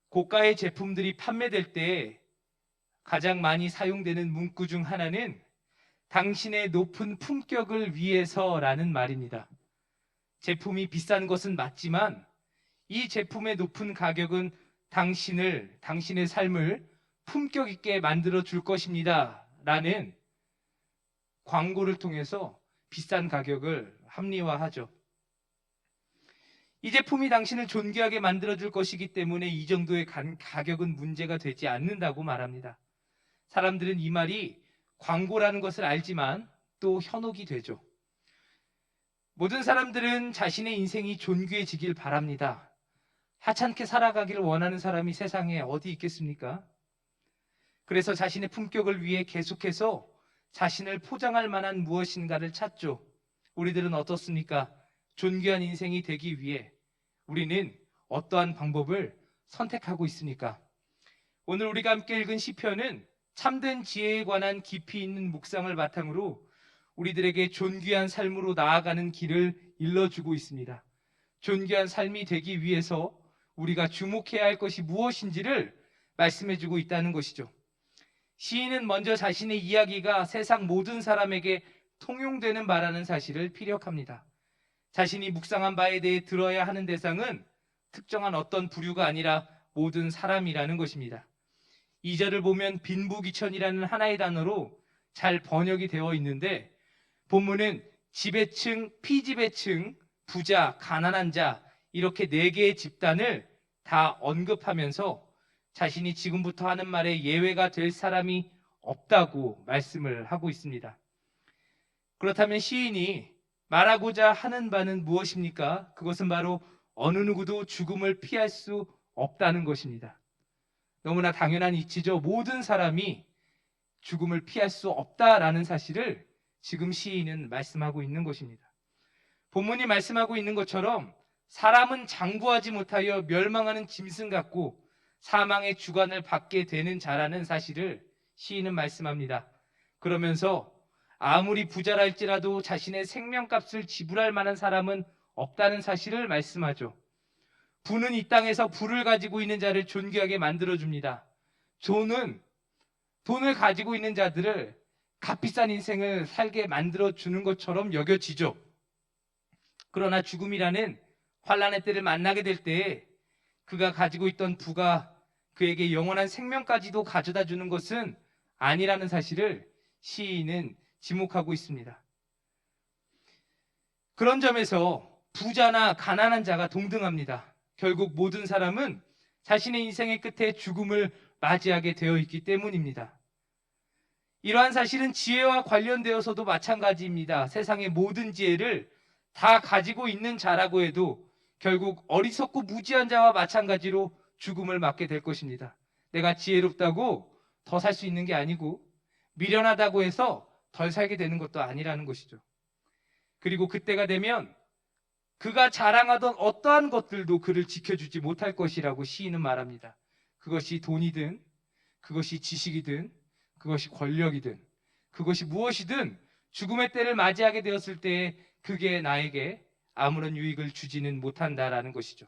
고가의 제품들이 판매될 때 가장 많이 사용되는 문구 중 하나는 당신의 높은 품격을 위해서라는 말입니다. 제품이 비싼 것은 맞지만 이 제품의 높은 가격은 당신의 삶을 품격 있게 만들어 줄 것입니다. 라는 광고를 통해서 비싼 가격을 합리화하죠. 이 제품이 당신을 존귀하게 만들어 줄 것이기 때문에 이 정도의 가격은 문제가 되지 않는다고 말합니다. 사람들은 이 말이 광고라는 것을 알지만 또 현혹이 되죠. 모든 사람들은 자신의 인생이 존귀해지길 바랍니다. 하찮게 살아가기를 원하는 사람이 세상에 어디 있겠습니까? 그래서 자신의 품격을 위해 계속해서 자신을 포장할 만한 무엇인가를 찾죠. 우리들은 어떻습니까? 존귀한 인생이 되기 위해 우리는 어떠한 방법을 선택하고 있습니까? 오늘 우리가 함께 읽은 시편은 참된 지혜에 관한 깊이 있는 묵상을 바탕으로 우리들에게 존귀한 삶으로 나아가는 길을 일러주고 있습니다. 존귀한 삶이 되기 위해서 우리가 주목해야 할 것이 무엇인지를 말씀해주고 있다는 것이죠. 시인은 먼저 자신의 이야기가 세상 모든 사람에게 통용되는 바라는 사실을 피력합니다. 자신이 묵상한 바에 대해 들어야 하는 대상은 특정한 어떤 부류가 아니라 모든 사람이라는 것입니다. 2절을 보면 빈부귀천이라는 하나의 단어로 잘 번역이 되어 있는데 본문은 지배층, 피지배층, 부자, 가난한 자 이렇게 4개의 집단을 다 언급하면서 자신이 지금부터 하는 말에 예외가 될 사람이 없다고 말씀을 하고 있습니다. 그렇다면 시인이 말하고자 하는 바는 무엇입니까? 그것은 바로 어느 누구도 죽음을 피할 수 없다는 것입니다. 너무나 당연한 이치죠. 모든 사람이 죽음을 피할 수 없다라는 사실을 지금 시인은 말씀하고 있는 것입니다. 본문이 말씀하고 있는 것처럼 사람은 장구하지 못하여 멸망하는 짐승 같고 사망의 주관을 받게 되는 자라는 사실을 시인은 말씀합니다. 그러면서 아무리 부자랄지라도 자신의 생명값을 지불할 만한 사람은 없다는 사실을 말씀하죠. 부는 이 땅에서 부를 가지고 있는 자를 존귀하게 만들어줍니다. 돈을 가지고 있는 자들을 값비싼 인생을 살게 만들어주는 것처럼 여겨지죠. 그러나 죽음이라는 환란의 때를 만나게 될 때에 그가 가지고 있던 부가 그에게 영원한 생명까지도 가져다 주는 것은 아니라는 사실을 시인은 지목하고 있습니다. 그런 점에서 부자나 가난한 자가 동등합니다. 결국 모든 사람은 자신의 인생의 끝에 죽음을 맞이하게 되어 있기 때문입니다. 이러한 사실은 지혜와 관련되어서도 마찬가지입니다. 세상의 모든 지혜를 다 가지고 있는 자라고 해도 결국 어리석고 무지한 자와 마찬가지로 죽음을 맞게 될 것입니다. 내가 지혜롭다고 더 살 수 있는 게 아니고 미련하다고 해서 덜 살게 되는 것도 아니라는 것이죠. 그리고 그때가 되면 그가 자랑하던 어떠한 것들도 그를 지켜주지 못할 것이라고 시인은 말합니다. 그것이 돈이든 그것이 지식이든 그것이 권력이든 그것이 무엇이든 죽음의 때를 맞이하게 되었을 때 그게 나에게 아무런 유익을 주지는 못한다라는 것이죠.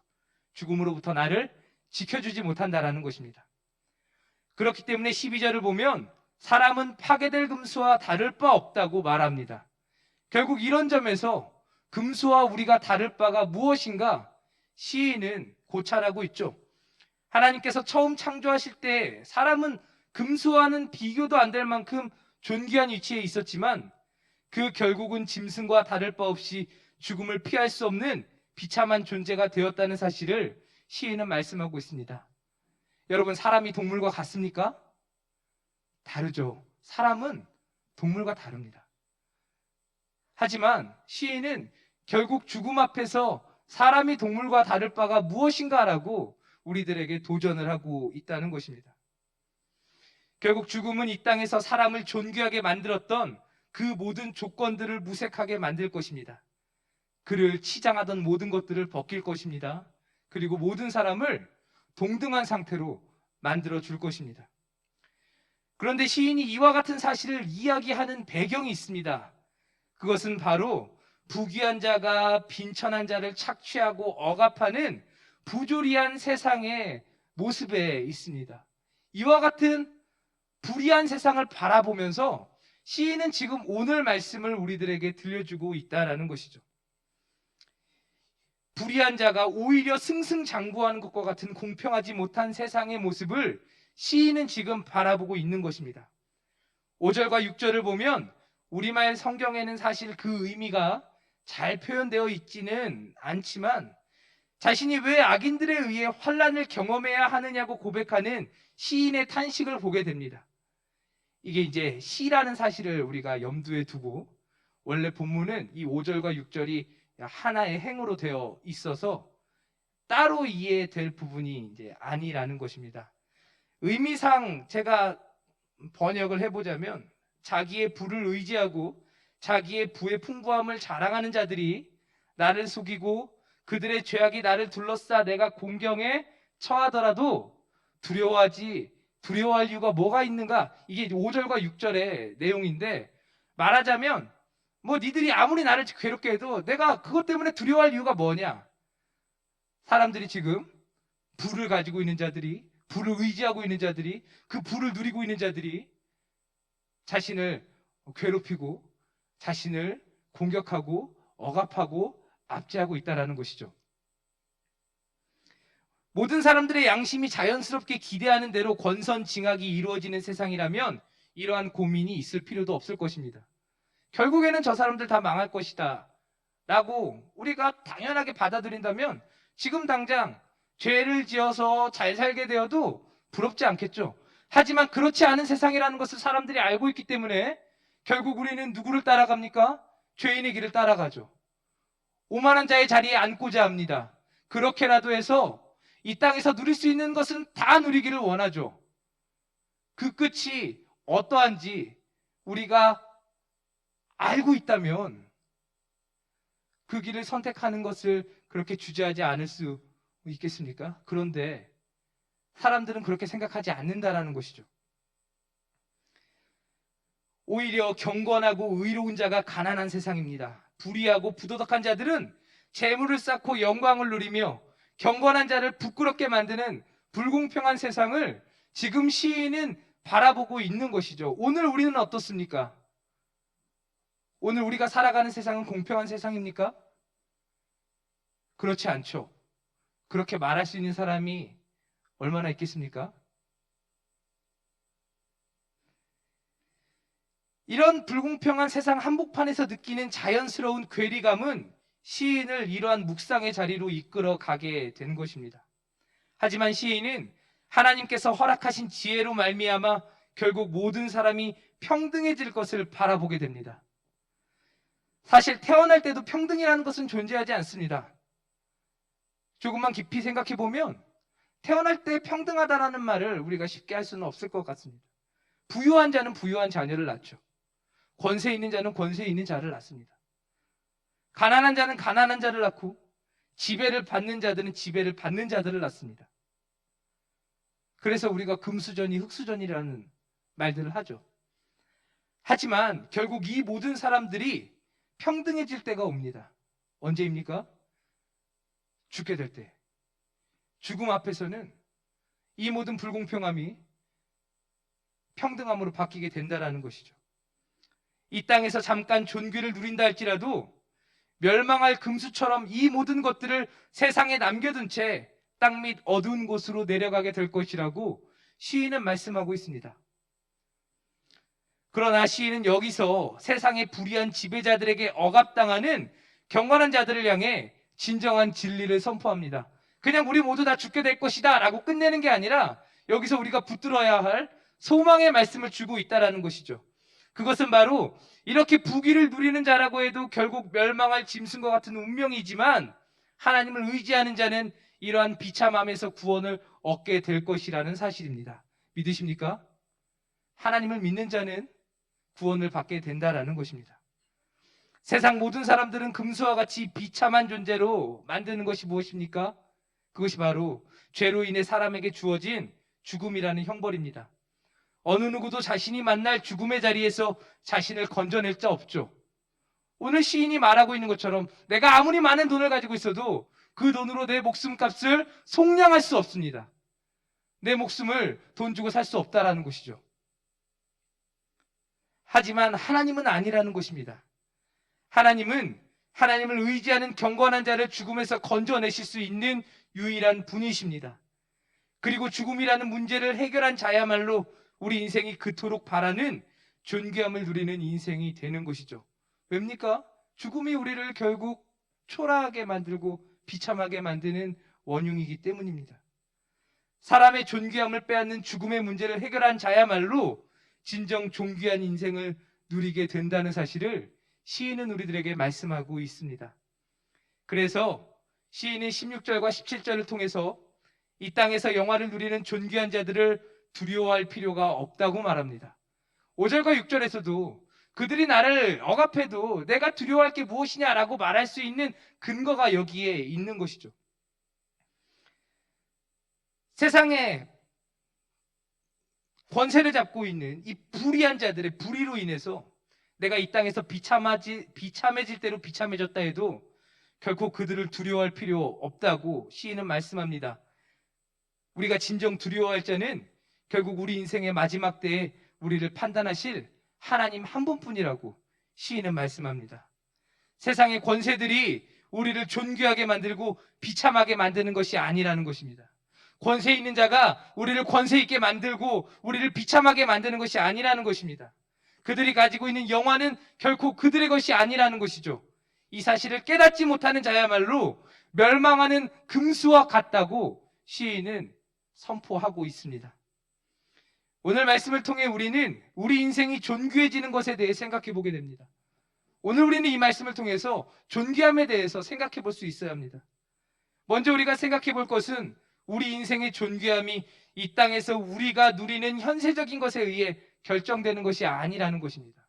죽음으로부터 나를 지켜주지 못한다라는 것입니다. 그렇기 때문에 12절을 보면 사람은 파괴될 금수와 다를 바 없다고 말합니다. 결국 이런 점에서 금수와 우리가 다를 바가 무엇인가 시인은 고찰하고 있죠. 하나님께서 처음 창조하실 때 사람은 금수와는 비교도 안 될 만큼 존귀한 위치에 있었지만 그 결국은 짐승과 다를 바 없이 죽음을 피할 수 없는 비참한 존재가 되었다는 사실을 시인은 말씀하고 있습니다. 여러분, 사람이 동물과 같습니까? 다르죠. 사람은 동물과 다릅니다. 하지만 시인은 결국 죽음 앞에서 사람이 동물과 다를 바가 무엇인가라고 우리들에게 도전을 하고 있다는 것입니다. 결국 죽음은 이 땅에서 사람을 존귀하게 만들었던 그 모든 조건들을 무색하게 만들 것입니다. 그를 치장하던 모든 것들을 벗길 것입니다. 그리고 모든 사람을 동등한 상태로 만들어 줄 것입니다. 그런데 시인이 이와 같은 사실을 이야기하는 배경이 있습니다. 그것은 바로 부귀한 자가 빈천한 자를 착취하고 억압하는 부조리한 세상에 모습에 있습니다. 이와 같은 불의한 세상을 바라보면서 시인은 지금 오늘 말씀을 우리들에게 들려주고 있다라는 것이죠. 불의한 자가 오히려 승승장구하는 것과 같은 공평하지 못한 세상의 모습을 시인은 지금 바라보고 있는 것입니다. 5절과 6절을 보면 우리말 성경에는 사실 그 의미가 잘 표현되어 있지는 않지만 자신이 왜 악인들에 의해 환난을 경험해야 하느냐고 고백하는 시인의 탄식을 보게 됩니다. 이게 이제 시라는 사실을 우리가 염두에 두고 원래 본문은 이 5절과 6절이 하나의 행으로 되어 있어서 따로 이해될 부분이 이제 아니라는 것입니다. 의미상 제가 번역을 해보자면 자기의 부를 의지하고 자기의 부의 풍부함을 자랑하는 자들이 나를 속이고 그들의 죄악이 나를 둘러싸 내가 공경에 처하더라도 두려워할 이유가 뭐가 있는가? 이게 5절과 6절의 내용인데 말하자면 뭐 니들이 아무리 나를 괴롭게 해도 내가 그것 때문에 두려워할 이유가 뭐냐? 사람들이 지금 부를 가지고 있는 자들이 부를 의지하고 있는 자들이 그 부를 누리고 있는 자들이 자신을 괴롭히고 자신을 공격하고 억압하고 압제하고 있다는 것이죠. 모든 사람들의 양심이 자연스럽게 기대하는 대로 권선징악이 이루어지는 세상이라면 이러한 고민이 있을 필요도 없을 것입니다. 결국에는 저 사람들 다 망할 것이다 라고 우리가 당연하게 받아들인다면 지금 당장 죄를 지어서 잘 살게 되어도 부럽지 않겠죠. 하지만 그렇지 않은 세상이라는 것을 사람들이 알고 있기 때문에 결국 우리는 누구를 따라갑니까? 죄인의 길을 따라가죠. 오만한 자의 자리에 앉고자 합니다. 그렇게라도 해서 이 땅에서 누릴 수 있는 것은 다 누리기를 원하죠. 그 끝이 어떠한지 우리가 알고 있다면 그 길을 선택하는 것을 그렇게 주저하지 않을 수 있겠습니까? 그런데 사람들은 그렇게 생각하지 않는다라는 것이죠. 오히려 경건하고 의로운 자가 가난한 세상입니다. 불의하고 부도덕한 자들은 재물을 쌓고 영광을 누리며 경건한 자를 부끄럽게 만드는 불공평한 세상을 지금 시인은 바라보고 있는 것이죠. 오늘 우리는 어떻습니까? 오늘 우리가 살아가는 세상은 공평한 세상입니까? 그렇지 않죠. 그렇게 말할 수 있는 사람이 얼마나 있겠습니까? 이런 불공평한 세상 한복판에서 느끼는 자연스러운 괴리감은 시인을 이러한 묵상의 자리로 이끌어 가게 된 것입니다. 하지만 시인은 하나님께서 허락하신 지혜로 말미암아 결국 모든 사람이 평등해질 것을 바라보게 됩니다. 사실 태어날 때도 평등이라는 것은 존재하지 않습니다. 조금만 깊이 생각해 보면 태어날 때 평등하다라는 말을 우리가 쉽게 할 수는 없을 것 같습니다. 부유한 자는 부유한 자녀를 낳죠. 권세 있는 자는 권세 있는 자를 낳습니다. 가난한 자는 가난한 자를 낳고 지배를 받는 자들은 지배를 받는 자들을 낳습니다. 그래서 우리가 금수저니 흙수저니라는 말들을 하죠. 하지만 결국 이 모든 사람들이 평등해질 때가 옵니다. 언제입니까? 죽게 될 때. 죽음 앞에서는 이 모든 불공평함이 평등함으로 바뀌게 된다는 것이죠. 이 땅에서 잠깐 존귀를 누린다 할지라도 멸망할 금수처럼 이 모든 것들을 세상에 남겨둔 채 땅 밑 어두운 곳으로 내려가게 될 것이라고 시인은 말씀하고 있습니다. 그러나 시인은 여기서 세상의 불의한 지배자들에게 억압당하는 경건한 자들을 향해 진정한 진리를 선포합니다. 그냥 우리 모두 다 죽게 될 것이다 라고 끝내는 게 아니라 여기서 우리가 붙들어야 할 소망의 말씀을 주고 있다는 것이죠. 그것은 바로 이렇게 부귀를 누리는 자라고 해도 결국 멸망할 짐승과 같은 운명이지만 하나님을 의지하는 자는 이러한 비참함에서 구원을 얻게 될 것이라는 사실입니다. 믿으십니까? 하나님을 믿는 자는 구원을 받게 된다라는 것입니다. 세상 모든 사람들은 금수와 같이 비참한 존재로 만드는 것이 무엇입니까? 그것이 바로 죄로 인해 사람에게 주어진 죽음이라는 형벌입니다. 어느 누구도 자신이 만날 죽음의 자리에서 자신을 건져낼 자 없죠. 오늘 시인이 말하고 있는 것처럼 내가 아무리 많은 돈을 가지고 있어도 그 돈으로 내 목숨값을 속량할 수 없습니다. 내 목숨을 돈 주고 살 수 없다라는 것이죠. 하지만 하나님은 아니라는 것입니다. 하나님은 하나님을 의지하는 경건한 자를 죽음에서 건져내실 수 있는 유일한 분이십니다. 그리고 죽음이라는 문제를 해결한 자야말로 우리 인생이 그토록 바라는 존귀함을 누리는 인생이 되는 것이죠. 왜입니까? 죽음이 우리를 결국 초라하게 만들고 비참하게 만드는 원흉이기 때문입니다. 사람의 존귀함을 빼앗는 죽음의 문제를 해결한 자야말로 진정 존귀한 인생을 누리게 된다는 사실을 시인은 우리들에게 말씀하고 있습니다. 그래서 시인은 16절과 17절을 통해서 이 땅에서 영화를 누리는 존귀한 자들을 두려워할 필요가 없다고 말합니다. 5절과 6절에서도 그들이 나를 억압해도 내가 두려워할 게 무엇이냐라고 말할 수 있는 근거가 여기에 있는 것이죠. 세상에 권세를 잡고 있는 이 불의한 자들의 불의로 인해서 내가 이 땅에서 비참해질 대로 비참해졌다 해도 결코 그들을 두려워할 필요 없다고 시인은 말씀합니다. 우리가 진정 두려워할 자는 결국 우리 인생의 마지막 때에 우리를 판단하실 하나님 한 분뿐이라고 시인은 말씀합니다. 세상의 권세들이 우리를 존귀하게 만들고 비참하게 만드는 것이 아니라는 것입니다. 권세 있는 자가 우리를 권세 있게 만들고 우리를 비참하게 만드는 것이 아니라는 것입니다. 그들이 가지고 있는 영화는 결코 그들의 것이 아니라는 것이죠. 이 사실을 깨닫지 못하는 자야말로 멸망하는 금수와 같다고 시인은 선포하고 있습니다. 오늘 말씀을 통해 우리는 우리 인생이 존귀해지는 것에 대해 생각해 보게 됩니다. 오늘 우리는 이 말씀을 통해서 존귀함에 대해서 생각해 볼 수 있어야 합니다. 먼저 우리가 생각해 볼 것은 우리 인생의 존귀함이 이 땅에서 우리가 누리는 현세적인 것에 의해 결정되는 것이 아니라는 것입니다.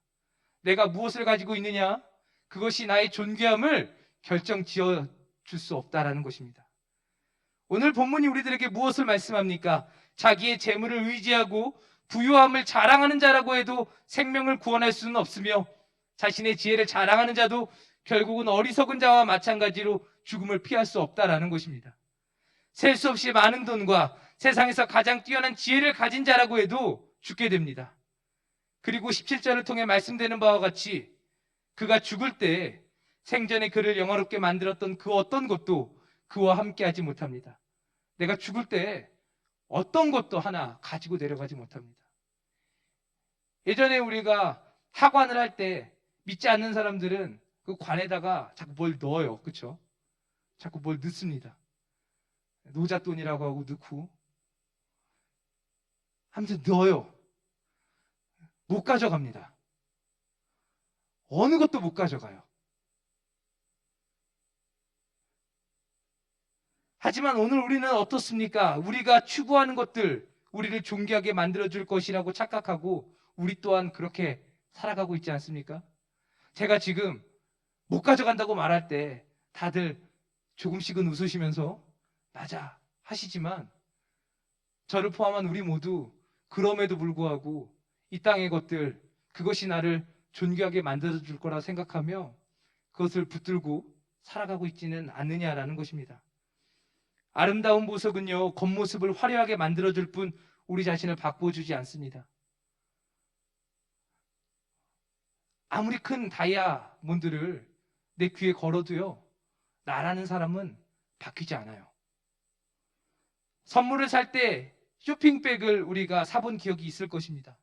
내가 무엇을 가지고 있느냐? 그것이 나의 존귀함을 결정지어 줄 수 없다라는 것입니다. 오늘 본문이 우리들에게 무엇을 말씀합니까? 자기의 재물을 의지하고 부유함을 자랑하는 자라고 해도 생명을 구원할 수는 없으며 자신의 지혜를 자랑하는 자도 결국은 어리석은 자와 마찬가지로 죽음을 피할 수 없다라는 것입니다. 셀 수 없이 많은 돈과 세상에서 가장 뛰어난 지혜를 가진 자라고 해도 죽게 됩니다. 그리고 17절을 통해 말씀되는 바와 같이 그가 죽을 때 생전에 그를 영화롭게 만들었던 그 어떤 것도 그와 함께 하지 못합니다. 내가 죽을 때 어떤 것도 하나 가지고 내려가지 못합니다. 예전에 우리가 하관을 할 때 믿지 않는 사람들은 그 관에다가 자꾸 뭘 넣어요. 그렇죠? 자꾸 뭘 넣습니다. 노잣돈이라고 하고 넣고 하면서 넣어요. 못 가져갑니다. 어느 것도 못 가져가요. 하지만 오늘 우리는 어떻습니까? 우리가 추구하는 것들, 우리를 존귀하게 만들어줄 것이라고 착각하고 우리 또한 그렇게 살아가고 있지 않습니까? 제가 지금 못 가져간다고 말할 때 다들 조금씩은 웃으시면서 맞아 하시지만 저를 포함한 우리 모두 그럼에도 불구하고 이 땅의 것들, 그것이 나를 존귀하게 만들어줄 거라 생각하며 그것을 붙들고 살아가고 있지는 않느냐라는 것입니다. 아름다운 보석은요, 겉모습을 화려하게 만들어줄 뿐 우리 자신을 바꿔주지 않습니다. 아무리 큰 다이아몬드를 내 귀에 걸어도요, 나라는 사람은 바뀌지 않아요. 선물을 살 때 쇼핑백을 우리가 사본 기억이 있을 것입니다.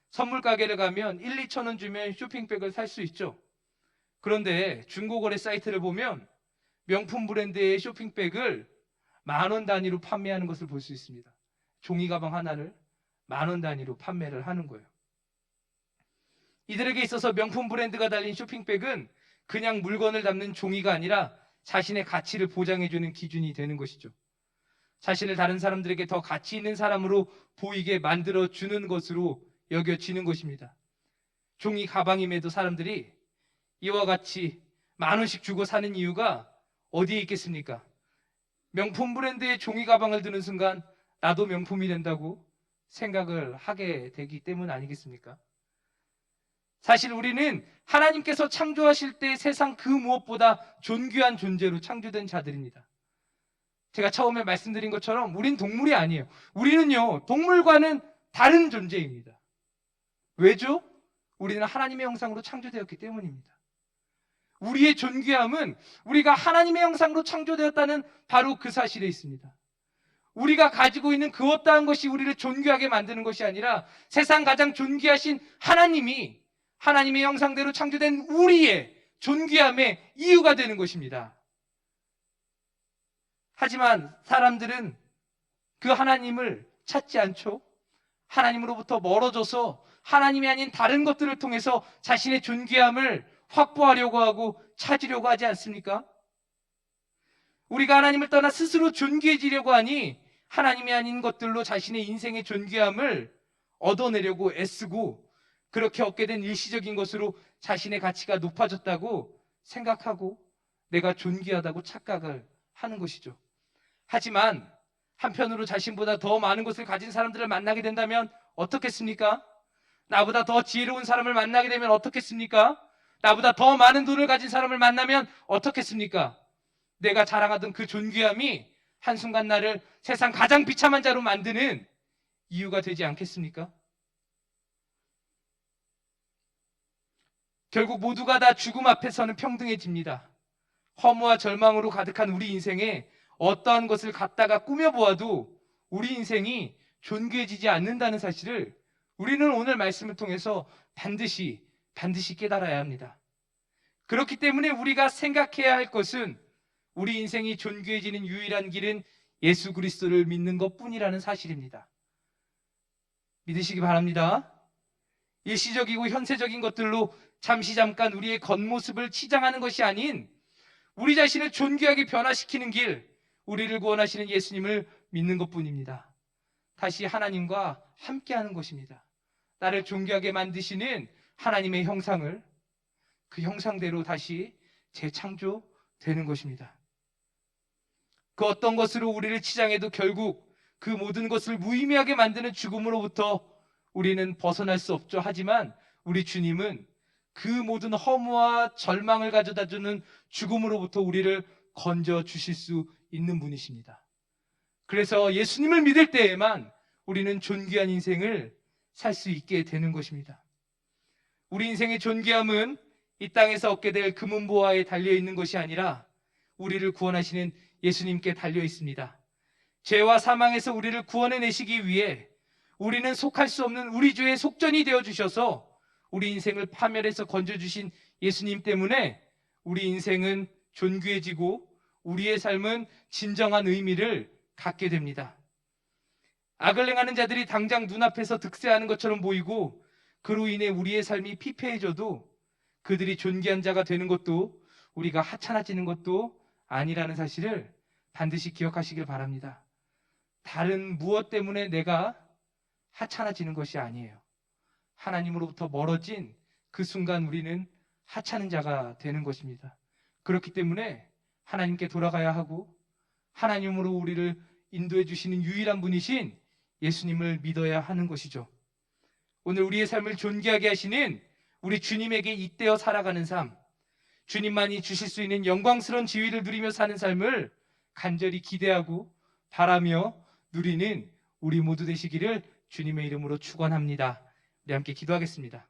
선물 가게를 가면 1, 2천 원 주면 쇼핑백을 살 수 있죠. 그런데 중고거래 사이트를 보면 명품 브랜드의 쇼핑백을 10,000원 단위로 판매하는 것을 볼 수 있습니다. 종이 가방 하나를 10,000원 단위로 판매를 하는 거예요. 이들에게 있어서 명품 브랜드가 달린 쇼핑백은 그냥 물건을 담는 종이가 아니라 자신의 가치를 보장해주는 기준이 되는 것이죠. 자신을 다른 사람들에게 더 가치 있는 사람으로 보이게 만들어주는 것으로 여겨지는 것입니다. 종이 가방임에도 사람들이 이와 같이 10,000원씩 주고 사는 이유가 어디에 있겠습니까? 명품 브랜드의 종이 가방을 드는 순간 나도 명품이 된다고 생각을 하게 되기 때문 아니겠습니까? 사실 우리는 하나님께서 창조하실 때 세상 그 무엇보다 존귀한 존재로 창조된 자들입니다. 제가 처음에 말씀드린 것처럼 우린 동물이 아니에요. 우리는요, 동물과는 다른 존재입니다. 왜죠? 우리는 하나님의 형상으로 창조되었기 때문입니다. 우리의 존귀함은 우리가 하나님의 형상으로 창조되었다는 바로 그 사실에 있습니다. 우리가 가지고 있는 그 어떠한 것이 우리를 존귀하게 만드는 것이 아니라 세상 가장 존귀하신 하나님이 하나님의 형상대로 창조된 우리의 존귀함의 이유가 되는 것입니다. 하지만 사람들은 그 하나님을 찾지 않죠. 하나님으로부터 멀어져서 하나님이 아닌 다른 것들을 통해서 자신의 존귀함을 확보하려고 하고 찾으려고 하지 않습니까? 우리가 하나님을 떠나 스스로 존귀해지려고 하니 하나님이 아닌 것들로 자신의 인생의 존귀함을 얻어내려고 애쓰고 그렇게 얻게 된 일시적인 것으로 자신의 가치가 높아졌다고 생각하고 내가 존귀하다고 착각을 하는 것이죠. 하지만 한편으로 자신보다 더 많은 것을 가진 사람들을 만나게 된다면 어떻겠습니까? 나보다 더 지혜로운 사람을 만나게 되면 어떻겠습니까? 나보다 더 많은 돈을 가진 사람을 만나면 어떻겠습니까? 내가 자랑하던 그 존귀함이 한순간 나를 세상 가장 비참한 자로 만드는 이유가 되지 않겠습니까? 결국 모두가 다 죽음 앞에서는 평등해집니다. 허무와 절망으로 가득한 우리 인생에 어떠한 것을 갖다가 꾸며보아도 우리 인생이 존귀해지지 않는다는 사실을 우리는 오늘 말씀을 통해서 반드시 깨달아야 합니다. 그렇기 때문에 우리가 생각해야 할 것은 우리 인생이 존귀해지는 유일한 길은 예수 그리스도를 믿는 것뿐이라는 사실입니다. 믿으시기 바랍니다. 일시적이고 현세적인 것들로 잠깐 우리의 겉모습을 치장하는 것이 아닌 우리 자신을 존귀하게 변화시키는 길, 우리를 구원하시는 예수님을 믿는 것뿐입니다. 다시 하나님과 함께하는 것입니다. 나를 존귀하게 만드시는 하나님의 형상을 그 형상대로 다시 재창조되는 것입니다. 그 어떤 것으로 우리를 치장해도 결국 그 모든 것을 무의미하게 만드는 죽음으로부터 우리는 벗어날 수 없죠. 하지만 우리 주님은 그 모든 허무와 절망을 가져다주는 죽음으로부터 우리를 건져 주실 수 있는 분이십니다. 그래서 예수님을 믿을 때에만 우리는 존귀한 인생을 살 수 있게 되는 것입니다. 우리 인생의 존귀함은 이 땅에서 얻게 될 금은보화에 달려 있는 것이 아니라 우리를 구원하시는 예수님께 달려 있습니다. 죄와 사망에서 우리를 구원해내시기 위해 우리는 속할 수 없는 우리 죄의 속전이 되어주셔서 우리 인생을 파멸해서 건져주신 예수님 때문에 우리 인생은 존귀해지고 우리의 삶은 진정한 의미를 갖게 됩니다. 악을 행하는 자들이 당장 눈앞에서 득세하는 것처럼 보이고 그로 인해 우리의 삶이 피폐해져도 그들이 존귀한 자가 되는 것도 우리가 하찮아지는 것도 아니라는 사실을 반드시 기억하시길 바랍니다. 다른 무엇 때문에 내가 하찮아지는 것이 아니에요. 하나님으로부터 멀어진 그 순간 우리는 하찮은 자가 되는 것입니다. 그렇기 때문에 하나님께 돌아가야 하고 하나님으로 우리를 인도해 주시는 유일한 분이신 예수님을 믿어야 하는 것이죠. 오늘 우리의 삶을 존귀하게 하시는 우리 주님에게 잇대어 살아가는 삶, 주님만이 주실 수 있는 영광스러운 지위를 누리며 사는 삶을 간절히 기대하고 바라며 누리는 우리 모두 되시기를 주님의 이름으로 축원합니다. 우리 함께 기도하겠습니다.